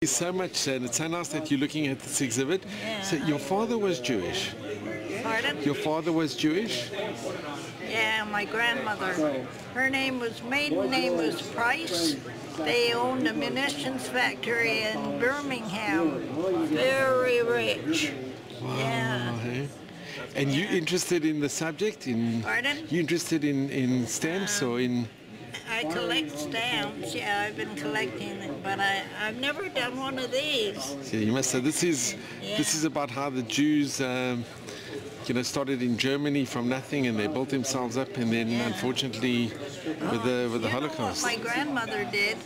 Thank you so much, and it's so nice that you're looking at this exhibit. Yeah. So your father was Jewish? Pardon? Your father was Jewish? Yeah, my grandmother. Her maiden name was Price. They owned a munitions factory in Birmingham. Very rich. Wow. Yeah. Hey? And you interested in the subject? Pardon? You interested in stamps or in... I collect stamps. Yeah, I've been collecting it, but I've never done one of these. Yeah, you must say this is about how the Jews started in Germany from nothing, and they built themselves up, and then unfortunately with the Holocaust. What my grandmother did,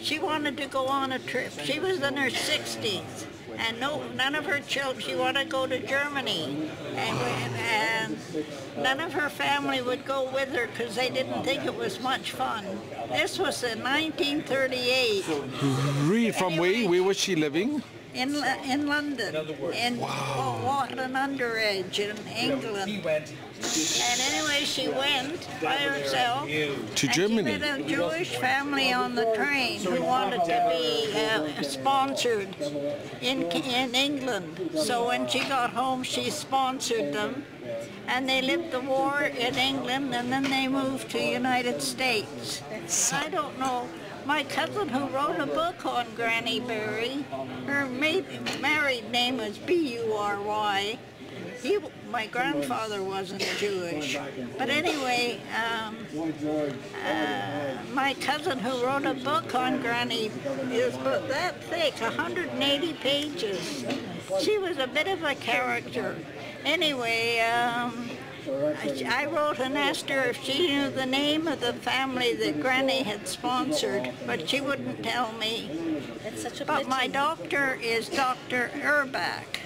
she wanted to go on a trip. She was in her 60s, and none of her children, she wanted to go to Germany, and none of her family would go with her because they didn't think it was much fun. This was in 1938. Really? From where was she living? In London, in what an underage in England. And anyway, she went by herself to Germany. She met a Jewish family on the train who wanted to be sponsored in England. So when she got home, she sponsored them, and they lived the war in England, and then they moved to the United States. I don't know. My cousin who wrote a book on Granny Berry, her married name was B-U-R-Y. My grandfather wasn't Jewish. But anyway, my cousin who wrote a book on Granny is that thick, 180 pages. She was a bit of a character. Anyway, I wrote and asked her if she knew the name of the family that Granny had sponsored, but she wouldn't tell me. But my doctor is Dr. Erbach,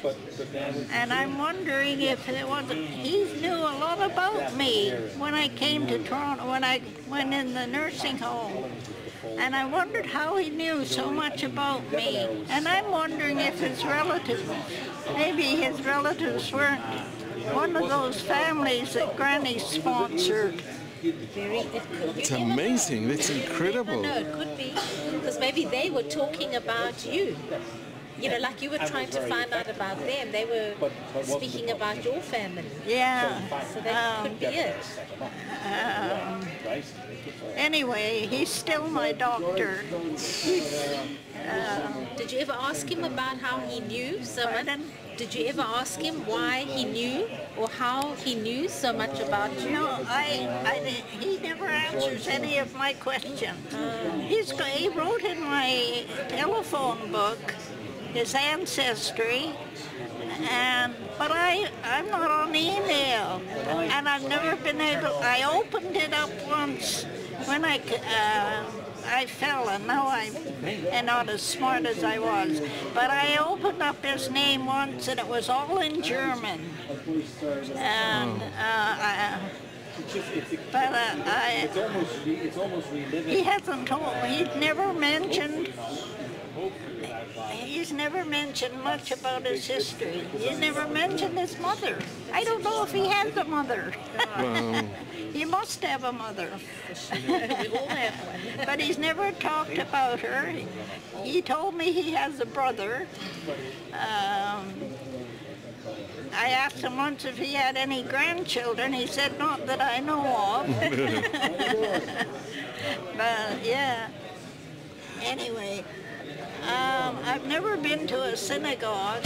and I'm wondering if he knew a lot about me when I came to Toronto, when I went in the nursing home. And I wondered how he knew so much about me. And I'm wondering if his relatives, maybe his relatives weren't one of those families that Granny sponsored. It's amazing. That's incredible. No, it could be. Because maybe they were talking about you. You know, like you were trying to find out about them. They were speaking about your family. Yeah. So that could be it. Anyway, he's still my doctor. Did you ever ask him about how he knew someone? Did you ever ask him why he knew or how he knew so much about you? No, he never answers any of my questions. He wrote in my telephone book his ancestry, but I'm not on email, and I've never been able. I opened it up once when I fell, and now I'm not as smart as I was. But I opened up his name once, and it was all in German. And he hasn't told. He's never mentioned much about his history. He's never mentioned his mother. I don't know if he has a mother. Wow. He must have a mother. We all have one. But he's never talked about her. He told me he has a brother. I asked him once if he had any grandchildren. He said, not that I know of. But yeah. Anyway, I've never been to a synagogue.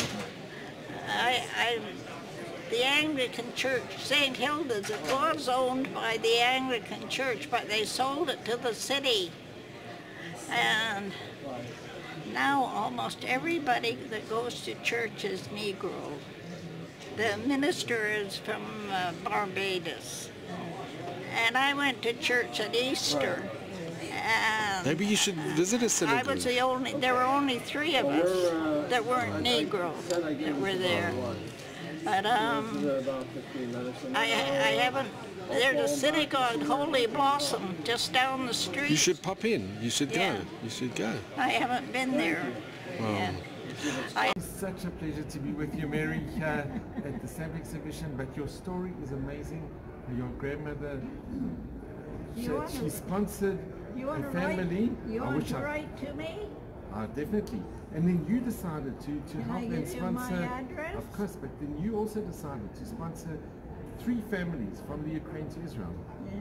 The Anglican Church, St. Hilda's, it was owned by the Anglican Church, but they sold it to the city. And now almost everybody that goes to church is Negro. The minister is from Barbados. And I went to church at Easter. And maybe you should visit a synagogue. I was there were only 3 of us that weren't Negro that were there. But I haven't, there's a synagogue, Holy Blossom, just down the street. You should pop in. You should go. You should go. I haven't been there yet. It's such a pleasure to be with you, Mary, at the stamp exhibition, but your story is amazing. Your grandmother, she sponsored a family. You want to write to me? Definitely. And then you decided to help I them give you my sponsor, address? of course, but then you also decided to sponsor 3 families from the Ukraine to Israel. Yeah.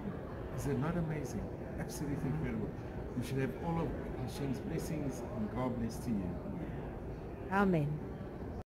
Is it not amazing? Absolutely incredible. You should have all of Hashem's blessings and God bless to you. Amen.